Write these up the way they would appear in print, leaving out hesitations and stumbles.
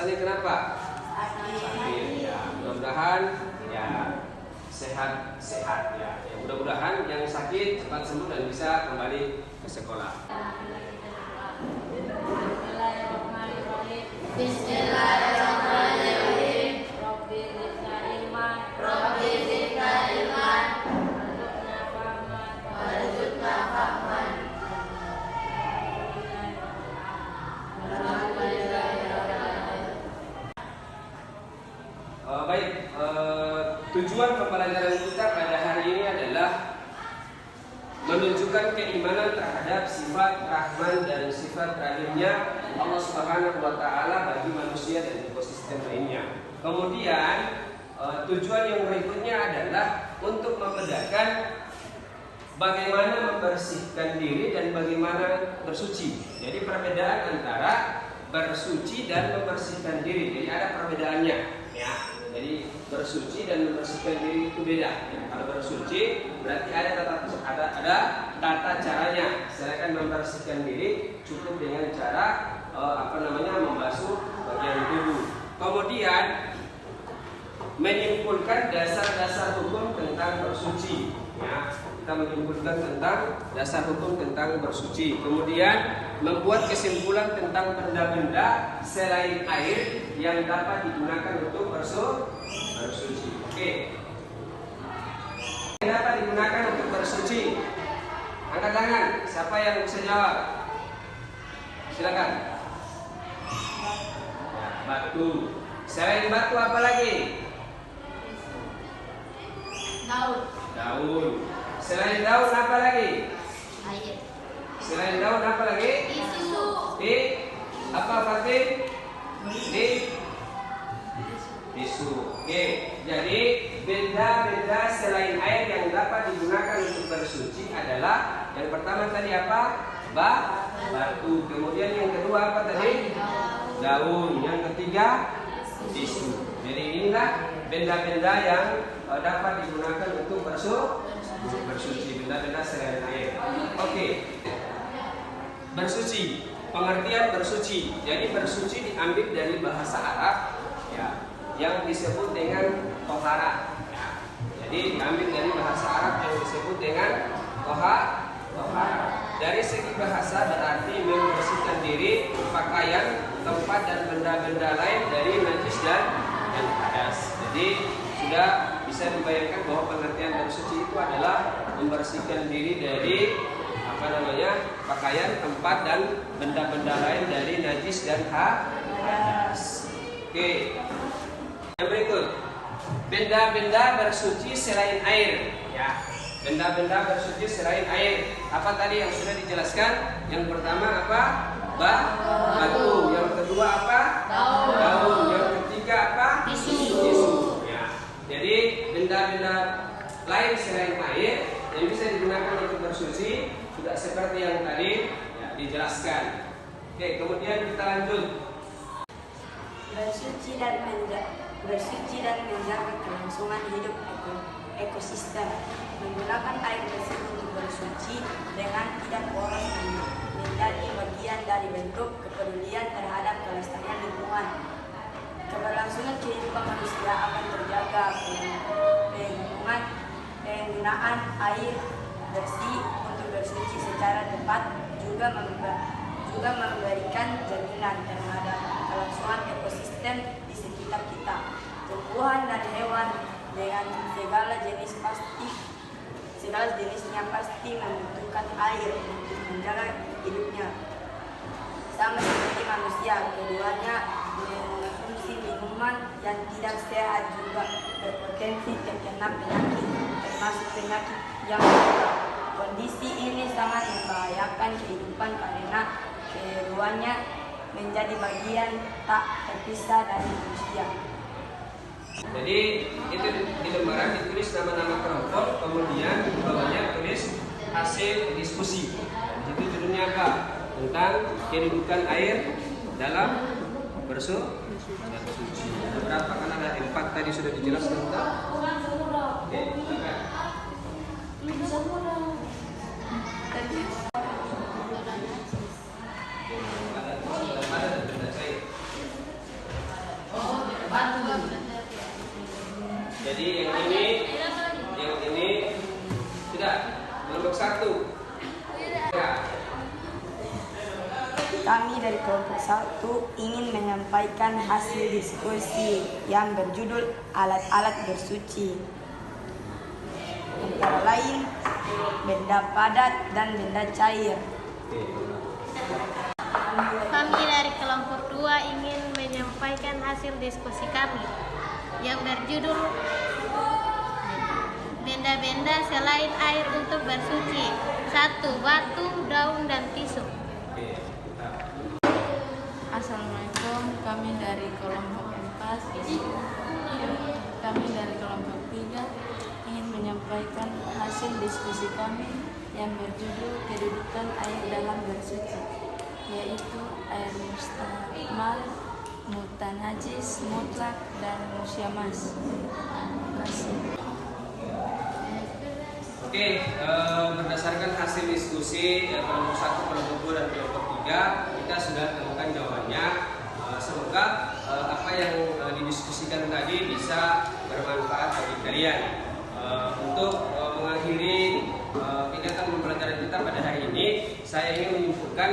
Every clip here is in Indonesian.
alasannya kenapa? Sakit. Ya, mudah-mudahan ya sehat ya. Ya, mudah-mudahan yang sakit cepat sembuh dan bisa kembali ke sekolah. Bismillahirrahmanirrahim. Rabbi zidna ilman. Warzuqna fahman. Baik, tujuan pembelajaran kita pada hari ini adalah menunjukkan keimanan terhadap sifat Rahman dan sifat Rahimnya Allah Subhanahu wa Ta'ala bagi manusia dan ekosistem lainnya. Kemudian tujuan yang berikutnya adalah untuk membedakan bagaimana membersihkan diri dan bagaimana bersuci. Jadi perbedaan antara bersuci dan membersihkan diri. Jadi ada perbedaannya, ya. Jadi bersuci dan membersihkan diri itu beda. Ya, kalau bersuci berarti ada tata caranya. Sedangkan membersihkan diri cukup dengan cara membasuh bagian tubuh. Kemudian menyimpulkan dasar-dasar hukum tentang bersuci. Ya, kita menyimpulkan tentang dasar hukum tentang bersuci. Kemudian membuat kesimpulan tentang benda-benda selain air yang dapat digunakan untuk bersuci. Oke. Yang dapat digunakan untuk bersuci. Angkat tangan. Siapa yang bisa jawab? Silakan. Ya, batu. Selain batu apa lagi? Daun. Selain daun apa lagi? Air. Selain daun apa lagi? Tisu. Apa Fatih? Tisu. Oke. Jadi benda-benda selain air yang dapat digunakan untuk bersuci adalah yang pertama tadi apa? Batu. Kemudian yang kedua apa tadi? Daun. Yang ketiga tisu. Jadi inilah benda-benda yang dapat digunakan untuk bersuci, benda-benda selain air. Oke. Bersuci, pengertian bersuci. Jadi bersuci diambil dari bahasa Arab, ya, yang disebut dengan tohara. Ya. Jadi diambil dari bahasa Arab yang disebut dengan tohara. Dari segi bahasa berarti membersihkan diri, pakaian, tempat dan benda-benda lain dari najis dan hadas. Jadi sudah bisa dibayangkan bahwa pengertian bersuci itu adalah membersihkan diri dari pakaian, tempat dan benda-benda lain dari najis dan hadas. Oke. Yang berikut, benda-benda bersuci selain air. Ya, benda-benda bersuci selain air. Apa tadi yang sudah dijelaskan? Yang pertama apa? Batu. Yang kedua apa? Daun. Yang ketiga apa? Tisu. Ya. Jadi benda-benda lain selain air yang bisa digunakan untuk bersuci sudah seperti yang tadi ya, dijelaskan. Oke, kemudian kita lanjut. Bersuci dan menjaga kelangsungan hidup ekosistem. Menggunakan air bersih untuk bersuci dengan tidak boros menjadi bagian dari bentuk kepedulian terhadap kelestarian lingkungan. Keberlangsungan kehidupan manusia akan terjaga penggunaan air bersih untuk bersuci secara tepat juga memberikan jaminan terhadap kelangsungan ekosistem di sekitar kita. Tumbuhan dan hewan dengan segala jenisnya pasti membutuhkan air untuk menjaga hidupnya. Sama seperti manusia, keduanya mengonsumsi minuman yang tidak sehat juga berpotensi terkena penyakit, termasuk penyakit yang kondisi ini sangat membahayakan kehidupan karena keduanya menjadi bagian tak terpisah dari manusia. Jadi itu di lembaran ditulis nama-nama kelompok, kemudian di bawahnya tulis hasil diskusi. Itu judulnya apa? Tentang kedudukan air dalam bersuci. Berapa kan ada 4 tadi sudah dijelaskan tentang. Oke, silakan. dari kelompok 1 ingin menyampaikan hasil diskusi yang berjudul alat-alat bersuci. Antara lain benda padat dan benda cair. Kami dari kelompok 2 ingin menyampaikan hasil diskusi kami yang berjudul benda-benda selain air untuk bersuci. 1. Batu, daun, dan tisu. Assalamualaikum, kami dari kelompok 4 kami dari kelompok 3 ingin menyampaikan hasil diskusi kami yang berjudul kedudukan air dalam bersuci, yaitu air mustamal, mutanajis, mutlak, dan musyamas. Terima kasih. Oke, berdasarkan hasil diskusi kelompok 1, kelompok 2, dan kelompok 3, kita sudah temukan jawabannya. Semoga apa yang didiskusikan tadi bisa bermanfaat bagi kalian. Untuk mengakhiri kegiatan pembelajaran kita pada hari ini, saya ingin menyimpulkan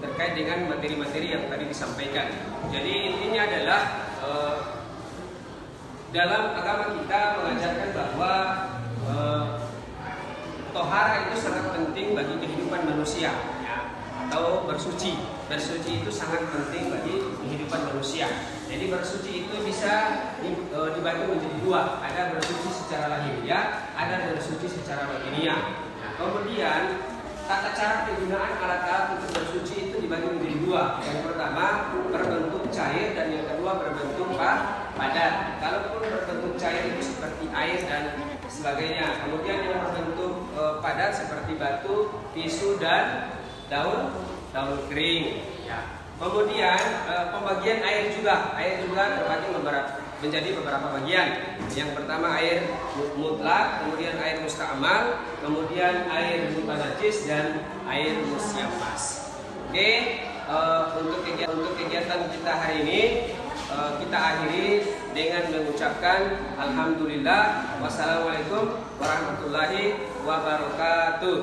terkait dengan materi-materi yang tadi disampaikan. Jadi intinya adalah dalam agama kita mengajarkan bahwa tohara itu sangat penting bagi kehidupan manusia, ya, atau bersuci. Bersuci itu sangat penting bagi kehidupan manusia. Jadi bersuci itu bisa dibagi menjadi dua. Ada bersuci secara lahiriah, ada bersuci secara batiniah. Nah, kemudian tata cara penggunaan alat-alat untuk bersuci itu dibagi menjadi dua. Yang pertama berbentuk cair dan yang kedua berbentuk padat. Kalaupun berbentuk cair itu seperti air dan sebagainya. Kemudian yang berbentuk padat seperti batu, tisu, dan daun kering. Ya. Kemudian pembagian air juga terbagi menjadi beberapa bagian. Yang pertama air mutlak, kemudian air musta'mal, kemudian air mutanajis, dan air musyamas. Oke, untuk kegiatan kita hari ini kita akhiri dengan mengucapkan alhamdulillah. Wassalamualaikum warahmatullahi wabarakatuh.